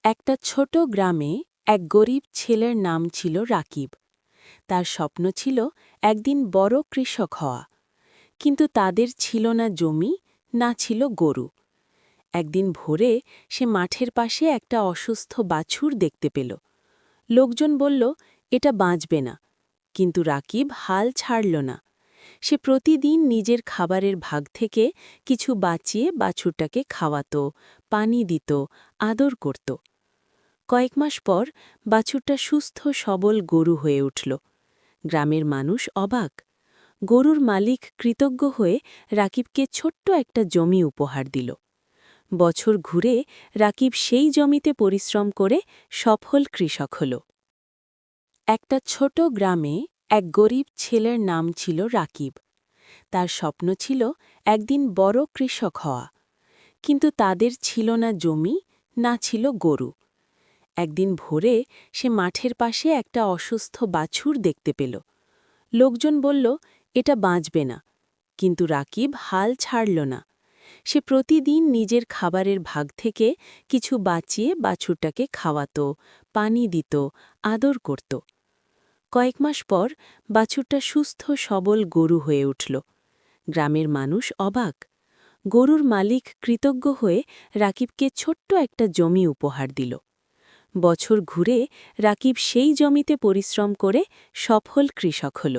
একটা ছোট গ্রামে এক গরিব ছেলের নাম ছিল রাকিব। তার স্বপ্ন ছিল একদিন বড় কৃষক হওয়া, কিন্তু তাদের ছিল না জমি, না ছিল গরু। একদিন ভোরে সে মাঠের পাশে একটা অসুস্থ বাছুর দেখতে পেল। লোকজন বলল, এটা বাঁচবে না, কিন্তু রাকিব হাল ছাড়ল না। সে প্রতিদিন নিজের খাবারের ভাগ থেকে কিছু বাঁচিয়ে বাছুরটাকে খাওয়াত, পানি দিত, আদর করত। কয়েক মাস পর বাছুরটা সুস্থ সবল গরু হয়ে উঠল। গ্রামের মানুষ অবাক। গরুর মালিক কৃতজ্ঞ হয়ে রাকিবকে ছোট্ট একটা জমি উপহার দিল। বছর ঘুরে রাকিব সেই জমিতে পরিশ্রম করে সফল কৃষক হল। একটা ছোট গ্রামে এক গরিব ছেলের নাম ছিল রাকিব। তার স্বপ্ন ছিল একদিন বড় কৃষক হওয়া, কিন্তু তাদের ছিল না জমি, না ছিল গরু। একদিন ভোরে সে মাঠের পাশে একটা অসুস্থ বাছুর দেখতে পেল। লোকজন বলল, এটা বাঁচবে না, কিন্তু রাকিব হাল ছাড়ল না। সে প্রতিদিন নিজের খাবারের ভাগ থেকে কিছু বাঁচিয়ে বাছুরটাকে খাওয়াত, পানি দিত, আদর করত। কয়েক মাস পর বাছুরটা সুস্থ সবল গরু হয়ে উঠল। গ্রামের মানুষ অবাক। গরুর মালিক কৃতজ্ঞ হয়ে রাকিবকে ছোট্ট একটা জমি উপহার দিল। বছর ঘুরে রাকিব সেই জমিতে পরিশ্রম করে সফল কৃষক হল।